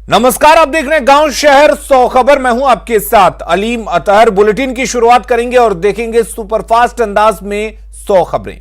नमस्कार, आप देख रहे हैं गांव शहर 100 खबर। मैं हूं आपके साथ अलीम अतहर। बुलेटिन की शुरुआत करेंगे और देखेंगे सुपरफास्ट अंदाज में 100 खबरें।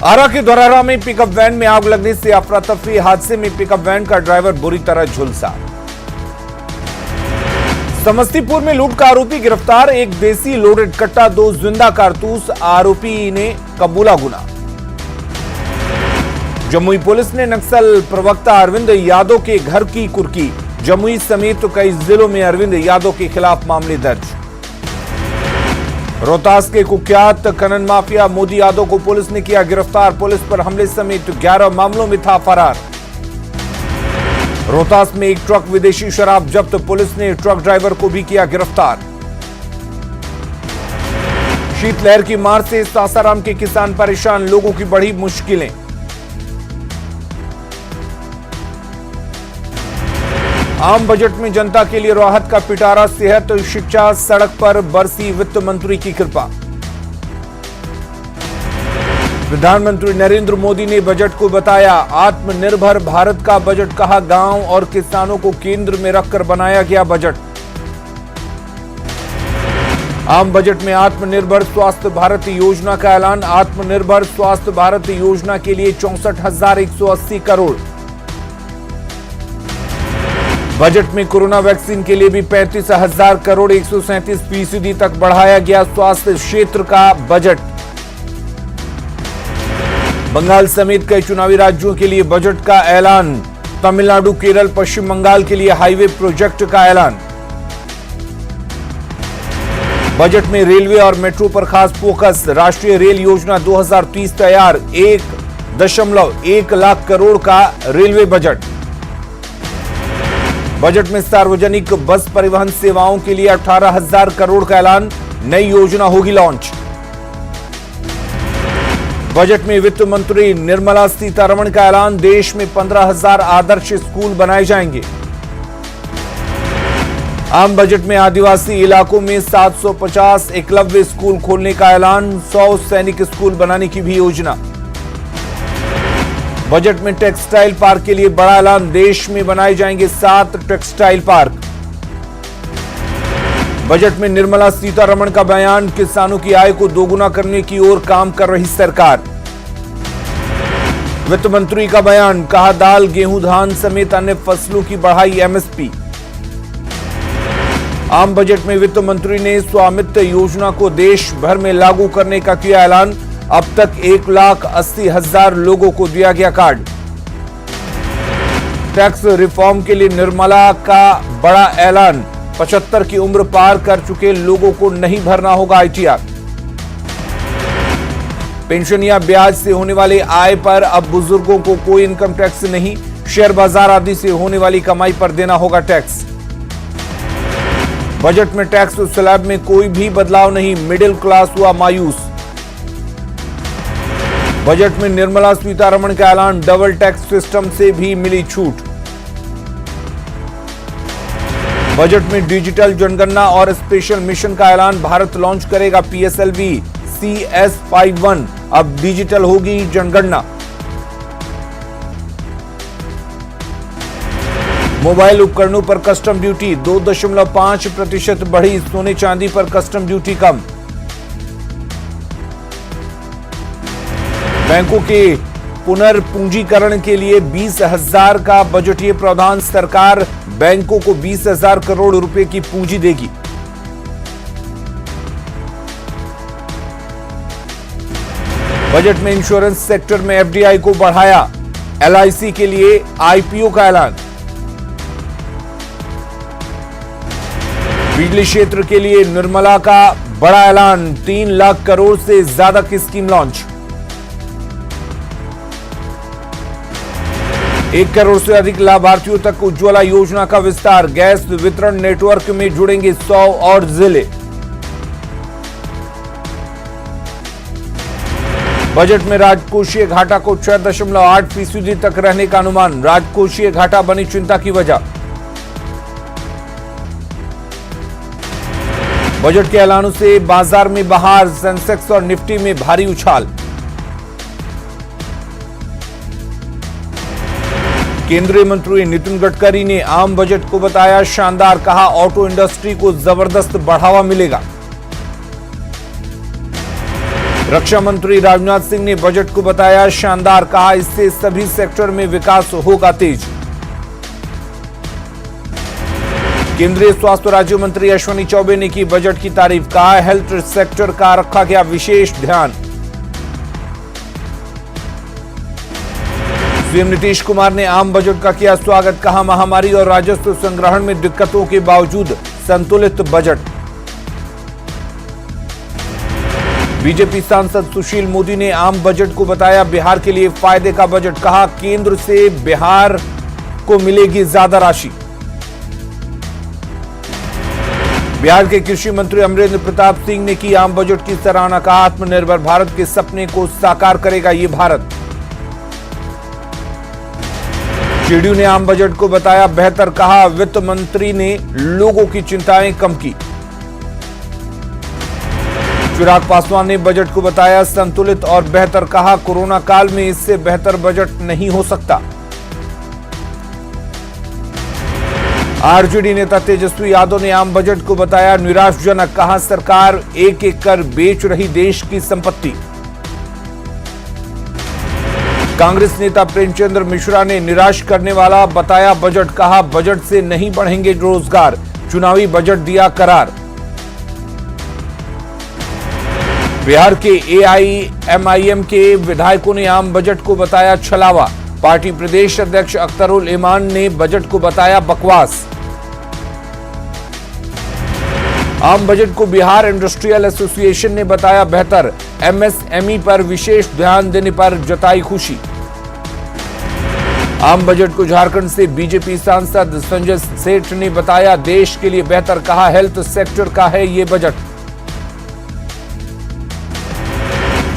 आरा के धोरारा में पिकअप वैन में आग लगने से अफरा तफरी। हादसे में पिकअप वैन का ड्राइवर बुरी तरह झुलसा। समस्तीपुर में लूट का आरोपी गिरफ्तार। एक देसी लोडेड कट्टा, 2 जिंदा कारतूस। आरोपी ने कबूला गुनाह। जमुई पुलिस ने नक्सल प्रवक्ता अरविंद यादव के घर की कुर्की। जमुई समेत कई जिलों में अरविंद यादव के खिलाफ मामले दर्ज। रोहतास के कुख्यात खनन माफिया मोदी यादव को पुलिस ने किया गिरफ्तार। पुलिस पर हमले समेत 11 मामलों में था फरार। रोहतास में एक ट्रक विदेशी शराब जब्त। पुलिस ने ट्रक ड्राइवर को भी किया गिरफ्तार। शीतलहर की मार से सासाराम के किसान परेशान, लोगों की बढ़ी मुश्किलें। आम बजट में जनता के लिए राहत का पिटारा। सेहत, शिक्षा, सड़क पर बरसी वित्त मंत्री की कृपा। प्रधानमंत्री नरेंद्र मोदी ने बजट को बताया आत्मनिर्भर भारत का बजट। कहा, गांव और किसानों को केंद्र में रखकर बनाया गया बजट। आम बजट में आत्मनिर्भर स्वास्थ्य भारत योजना का ऐलान। आत्मनिर्भर स्वास्थ्य भारत योजना के लिए 64,180 करोड़। बजट में कोरोना वैक्सीन के लिए भी 35,000 करोड़, 137% तक बढ़ाया गया स्वास्थ्य क्षेत्र का बजट। बंगाल समेत कई चुनावी राज्यों के लिए बजट का ऐलान। तमिलनाडु, केरल, पश्चिम बंगाल के लिए हाईवे प्रोजेक्ट का ऐलान। बजट में रेलवे और मेट्रो पर खास फोकस। राष्ट्रीय रेल योजना 2030 तैयार। 1.1 लाख करोड़ का रेलवे बजट। बजट में सार्वजनिक बस परिवहन सेवाओं के लिए 18,000 करोड़ का ऐलान। नई योजना होगी लॉन्च। बजट में वित्त मंत्री निर्मला सीतारमण का ऐलान। देश में 15,000 आदर्श स्कूल बनाए जाएंगे। आम बजट में आदिवासी इलाकों में 750 एकलव्य स्कूल खोलने का ऐलान। 100 सैनिक स्कूल बनाने की भी योजना। बजट में टेक्सटाइल पार्क के लिए बड़ा ऐलान। देश में बनाए जाएंगे 7 टेक्सटाइल पार्क। बजट में निर्मला सीतारमण का बयान। किसानों की आय को दोगुना करने की ओर काम कर रही सरकार। वित्त मंत्री का बयान। कहा, दाल, गेहूं, धान समेत अन्य फसलों की बढ़ाई एमएसपी। आम बजट में वित्त मंत्री ने स्वामित्व योजना को देश भर में लागू करने का किया ऐलान। अब तक 1,80,000 लोगों को दिया गया कार्ड। टैक्स रिफॉर्म के लिए निर्मला का बड़ा ऐलान। 75 की उम्र पार कर चुके लोगों को नहीं भरना होगा आईटीआर। पेंशन या ब्याज से होने वाले आय पर अब बुजुर्गों को कोई इनकम टैक्स नहीं। शेयर बाजार आदि से होने वाली कमाई पर देना होगा टैक्स। बजट में टैक्स स्लैब में कोई भी बदलाव नहीं। मिडिल क्लास हुआ मायूस। बजट में निर्मला सीतारमण का ऐलान। डबल टैक्स सिस्टम से भी मिली छूट। बजट में डिजिटल जनगणना और स्पेशल मिशन का ऐलान। भारत लॉन्च करेगा PSLV CS51। अब डिजिटल होगी जनगणना। मोबाइल उपकरणों पर कस्टम ड्यूटी 2.5% बढ़ी। सोने चांदी पर कस्टम ड्यूटी कम। बैंकों के पुनर्पूंजीकरण के लिए 20,000 का बजटीय प्रावधान। सरकार बैंकों को 20,000 करोड़ रुपए की पूंजी देगी। बजट में इंश्योरेंस सेक्टर में FDI को बढ़ाया। LIC के लिए IPO का ऐलान। बिजली क्षेत्र के लिए निर्मला का बड़ा ऐलान। 3 लाख करोड़ से ज्यादा की स्कीम लॉन्च। 1 करोड़ से अधिक लाभार्थियों तक उज्ज्वला योजना का विस्तार। गैस वितरण नेटवर्क में जुड़ेंगे 100 और जिले। बजट में राजकोषीय घाटा को 6.8% तक रहने का अनुमान। राजकोषीय घाटा बनी चिंता की वजह। बजट के ऐलानों से बाजार में बहार। सेंसेक्स और निफ्टी में भारी उछाल। केंद्रीय मंत्री नितिन गडकरी ने आम बजट को बताया शानदार, कहा ऑटो इंडस्ट्री को जबरदस्त बढ़ावा मिलेगा। रक्षा मंत्री राजनाथ सिंह ने बजट को बताया शानदार, कहा इससे सभी सेक्टर में विकास होगा तेज। केंद्रीय स्वास्थ्य राज्य मंत्री अश्विनी चौबे ने की बजट की तारीफ, कहा हेल्थ सेक्टर का रखा गया विशेष ध्यान। सीएम नीतीश कुमार ने आम बजट का किया स्वागत, कहा महामारी और राजस्व संग्रहण में दिक्कतों के बावजूद संतुलित बजट। बीजेपी सांसद सुशील मोदी ने आम बजट को बताया बिहार के लिए फायदे का बजट, कहा केंद्र से बिहार को मिलेगी ज्यादा राशि। बिहार के कृषि मंत्री अमरेंद्र प्रताप सिंह ने की आम बजट की सराहना, कहा आत्मनिर्भर भारत के सपने को साकार करेगा ये भारत। जेडीयू ने आम बजट को बताया बेहतर, कहा वित्त मंत्री ने लोगों की चिंताएं कम की। चिराग पासवान ने बजट को बताया संतुलित और बेहतर, कहा कोरोना काल में इससे बेहतर बजट नहीं हो सकता। आरजेडी नेता तेजस्वी यादव ने आम बजट को बताया निराशाजनक, कहा सरकार एक एक कर बेच रही देश की संपत्ति। कांग्रेस नेता प्रेमचंद्र मिश्रा ने निराश करने वाला बताया बजट, कहा बजट से नहीं बढ़ेंगे रोजगार, चुनावी बजट दिया करार। बिहार के एआईएमआईएम के विधायकों ने आम बजट को बताया छलावा, पार्टी प्रदेश अध्यक्ष अख्तरुल इमान ने बजट को बताया बकवास। आम बजट को बिहार इंडस्ट्रियल एसोसिएशन ने बताया बेहतर, एमएसएमई पर विशेष ध्यान देने पर जताई खुशी। आम बजट को झारखंड से बीजेपी सांसद संजय सेठ ने बताया देश के लिए बेहतर, कहा हेल्थ सेक्टर का है ये बजट।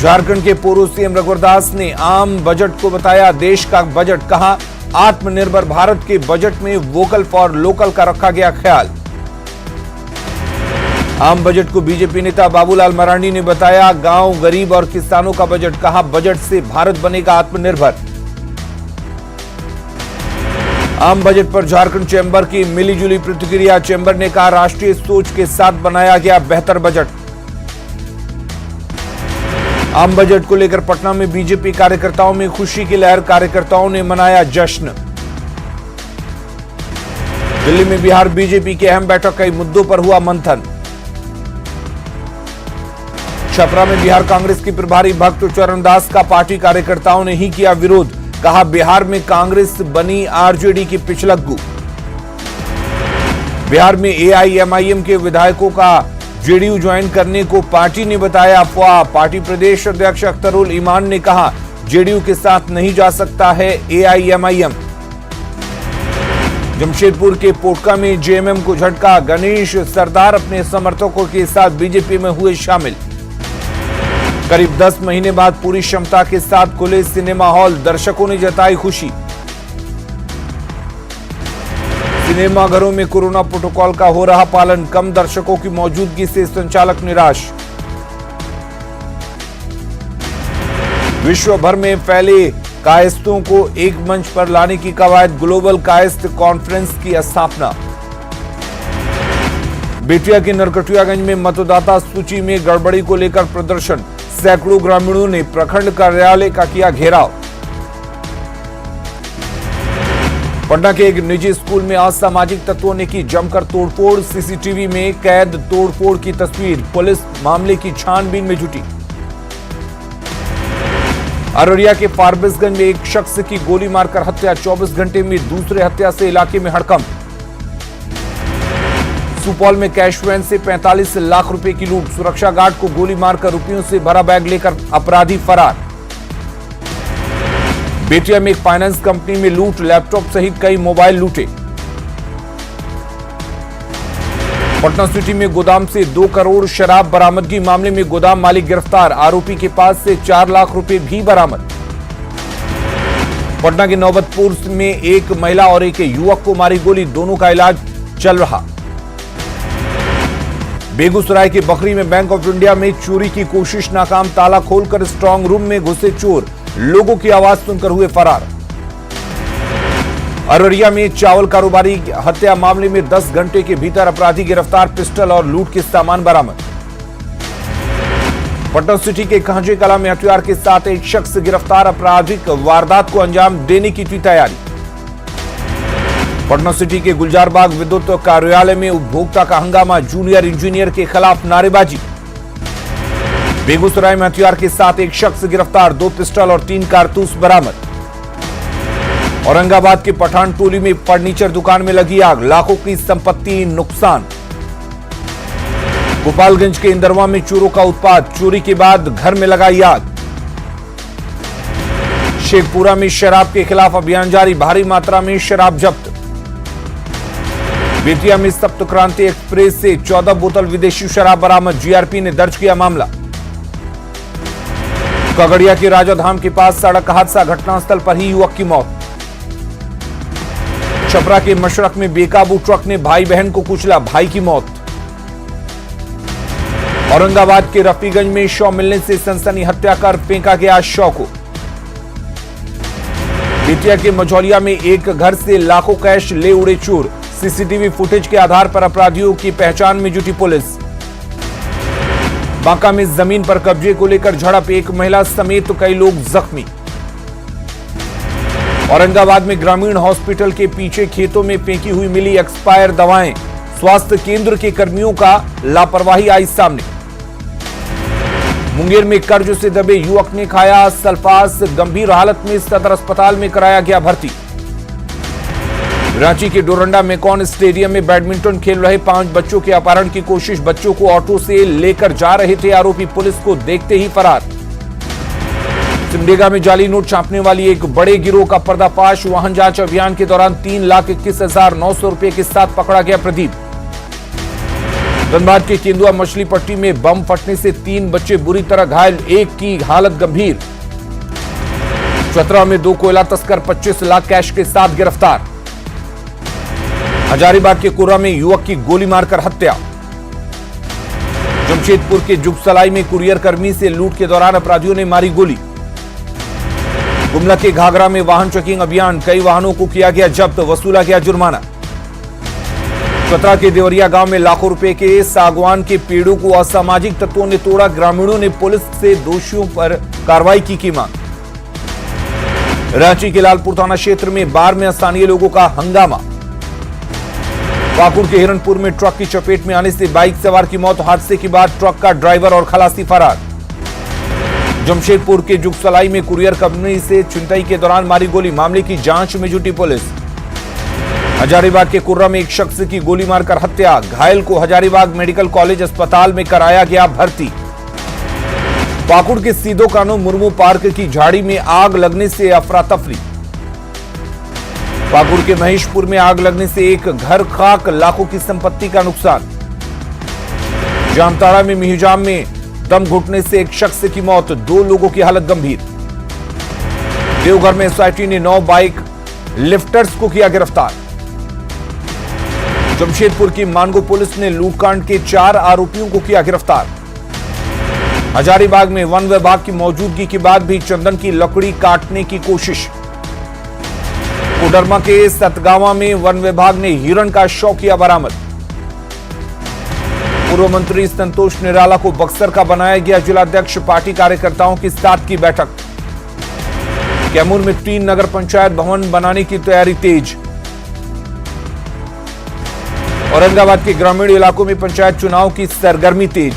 झारखंड के पूर्व सीएम रघुवर दास ने आम बजट को बताया देश का बजट, कहा आत्मनिर्भर भारत के बजट में वोकल फॉर लोकल का रखा गया ख्याल। आम बजट को बीजेपी नेता बाबूलाल मरांडी ने बताया गांव गरीब और किसानों का बजट, कहा बजट से भारत बनेगा आत्मनिर्भर। आम बजट पर झारखंड चैंबर की मिलीजुली प्रतिक्रिया, चैंबर ने कहा राष्ट्रीय सोच के साथ बनाया गया बेहतर बजट। आम बजट को लेकर पटना में बीजेपी कार्यकर्ताओं में खुशी की लहर, कार्यकर्ताओं ने मनाया जश्न। दिल्ली में बिहार बीजेपी की अहम बैठक, कई मुद्दों पर हुआ मंथन। छपरा में बिहार कांग्रेस की प्रभारी भक्त चरण दास का पार्टी कार्यकर्ताओं ने ही किया विरोध, कहा बिहार में कांग्रेस बनी आरजेडी की पिछलग्गू। बिहार में एआईएमआईएम के विधायकों का जेडीयू ज्वाइन करने को पार्टी ने बताया अफवाह, पार्टी प्रदेश अध्यक्ष अख्तरुल इमान ने कहा जेडीयू के साथ नहीं जा सकता है एआईएमआईएम। जमशेदपुर के पोटका में जेएमएम को झटका, गणेश सरदार अपने समर्थकों के साथ बीजेपी में हुए शामिल। करीब 10 महीने बाद पूरी क्षमता के साथ खुले सिनेमा हॉल, दर्शकों ने जताई खुशी। सिनेमा घरों में कोरोना प्रोटोकॉल का हो रहा पालन, कम दर्शकों की मौजूदगी से संचालक निराश। विश्व भर में फैले कायस्तों को एक मंच पर लाने की कवायद, ग्लोबल कायस्थ कॉन्फ्रेंस की स्थापना। बेतिया के नरकटियागंज में मतदाता सूची में गड़बड़ी को लेकर प्रदर्शन, सैकड़ों ग्रामीणों ने प्रखंड कार्यालय का किया घेराव। पटना के एक निजी स्कूल में असामाजिक तत्वों ने की जमकर तोड़फोड़, सीसीटीवी में कैद तोड़फोड़ की तस्वीर, पुलिस मामले की छानबीन में जुटी। अररिया के फारबिसगंज में एक शख्स की गोली मारकर हत्या, 24 घंटे में दूसरे हत्या से इलाके में हड़कंप। सुपौल में कैश वैन से 45 लाख रुपए की लूट, सुरक्षा गार्ड को गोली मारकर रुपयों से भरा बैग लेकर अपराधी फरार। बेतिया में एक फाइनेंस कंपनी में लूट, लैपटॉप सहित कई मोबाइल लूटे। पटना सिटी में गोदाम से 2 करोड़ शराब बरामदगी मामले में गोदाम मालिक गिरफ्तार, आरोपी के पास से 4 लाख रुपए भी बरामद। पटना के नौबतपुर में एक महिला और एक युवक को मारी गोली, दोनों का इलाज चल रहा। बेगूसराय के बखरी में बैंक ऑफ इंडिया में चोरी की कोशिश नाकाम, ताला खोलकर स्ट्रांग रूम में घुसे चोर, लोगों की आवाज सुनकर हुए फरार। अररिया में चावल कारोबारी हत्या मामले में 10 घंटे के भीतर अपराधी गिरफ्तार, पिस्टल और लूट के सामान बरामद। पटना सिटी के कांजे कला में हथियार के साथ एक शख्स गिरफ्तार, आपराधिक वारदात को अंजाम देने की थी तैयारी। पटना सिटी के गुलजारबाग विद्युत कार्यालय में उपभोक्ता का हंगामा, जूनियर इंजीनियर के खिलाफ नारेबाजी। बेगूसराय में हथियार के साथ एक शख्स गिरफ्तार, 2 पिस्टल और 3 कारतूस बरामद। औरंगाबाद के पठान टोली में फर्नीचर दुकान में लगी आग, लाखों की संपत्ति नुकसान। गोपालगंज के इंदरवा में चोरों का उत्पात, चोरी के बाद घर में लगाई आग। शेखपुरा में शराब के खिलाफ अभियान जारी, भारी मात्रा में शराब जब्त। बेतिया में सप्त क्रांति एक्सप्रेस से 14 बोतल विदेशी शराब बरामद, जीआरपी ने दर्ज किया मामला। कगड़िया के राजाधाम के पास सड़क हादसा, घटनास्थल पर ही युवक की मौत। छपरा के मशरक में बेकाबू ट्रक ने भाई बहन को कुचला, भाई की मौत। औरंगाबाद के रफीगंज में शव मिलने से सनसनी, हत्या कर फेंका गया शव को। बेतिया के मझौलिया में एक घर से लाखों कैश ले उड़े चोर, सीसीटीवी फुटेज के आधार पर अपराधियों की पहचान में जुटी पुलिस। बांका में जमीन पर कब्जे को लेकर झड़प, एक महिला समेत कई लोग जख्मी। औरंगाबाद में ग्रामीण हॉस्पिटल के पीछे खेतों में फेंकी हुई मिली एक्सपायर दवाएं, स्वास्थ्य केंद्र के कर्मियों का लापरवाही आई सामने। मुंगेर में कर्ज से दबे युवक ने खाया सल्फास, गंभीर हालत में सदर अस्पताल में कराया गया भर्ती। रांची के डोरंडा मेकॉन स्टेडियम में बैडमिंटन खेल रहे 5 बच्चों के अपहरण की कोशिश, बच्चों को ऑटो से लेकर जा रहे थे आरोपी, पुलिस को देखते ही फरार। सिमडेगा में जाली नोट छापने वाली एक बड़े गिरोह का पर्दाफाश, वाहन जांच अभियान के दौरान 3,21,900 रुपए के साथ पकड़ा गया प्रदीप। धनबाद के केंदुआ मछली पट्टी में बम फटने से 3 बच्चे बुरी तरह घायल, एक की हालत गंभीर। चतरा में 2 कोयला तस्कर 25 लाख कैश के साथ गिरफ्तार। हजारीबाग के कोरा में युवक की गोली मारकर हत्या। जमशेदपुर के जुगसलाई में कुरियर कर्मी से लूट के दौरान अपराधियों ने मारी गोली। गुमला के घाघरा में वाहन चेकिंग अभियान, कई वाहनों को किया गया जब्त, वसूला गया जुर्माना। चतरा के देवरिया गांव में लाखों रुपए के सागवान के पेड़ों को असामाजिक तत्वों ने तोड़ा, ग्रामीणों ने पुलिस से दोषियों पर कार्रवाई की मांग। रांची के लालपुर थाना क्षेत्र में बार में स्थानीय लोगों का हंगामा। पाकुड़ के हिरणपुर में ट्रक की चपेट में आने से बाइक सवार की मौत, हादसे के बाद ट्रक का ड्राइवर और खलासी फरार। जमशेदपुर के जुगसलाई में कुरियर कंपनी से छिनतई के दौरान मारी गोली, मामले की जांच में जुटी पुलिस। हजारीबाग के कुर्रा में एक शख्स की गोली मारकर हत्या, घायल को हजारीबाग मेडिकल कॉलेज अस्पताल में कराया गया भर्ती। पाकुड़ के सीधो कानो मुर्मू पार्क की झाड़ी में आग लगने से अफरा तफरी। पाकुड़ के महेशपुर में आग लगने से एक घर खाक, लाखों की संपत्ति का नुकसान। जामताड़ा में मिहिजाम में दम घुटने से एक शख्स की मौत, 2 लोगों की हालत गंभीर। देवघर में एसआईटी ने 9 बाइक लिफ्टर्स को किया गिरफ्तार। जमशेदपुर की मानगो पुलिस ने लूटकांड के 4 आरोपियों को किया गिरफ्तार। हजारीबाग में वन विभाग की मौजूदगी के बाद भी चंदन की लकड़ी काटने की कोशिश। कोडरमा के सतगावा में वन विभाग ने हिरण का शव किया बरामद। पूर्व मंत्री संतोष निराला को बक्सर का बनाया गया जिलाध्यक्ष, पार्टी कार्यकर्ताओं के साथ की बैठक। कैमूर में 3 नगर पंचायत भवन बनाने की तैयारी तेज। औरंगाबाद के ग्रामीण इलाकों में पंचायत चुनाव की सरगर्मी तेज।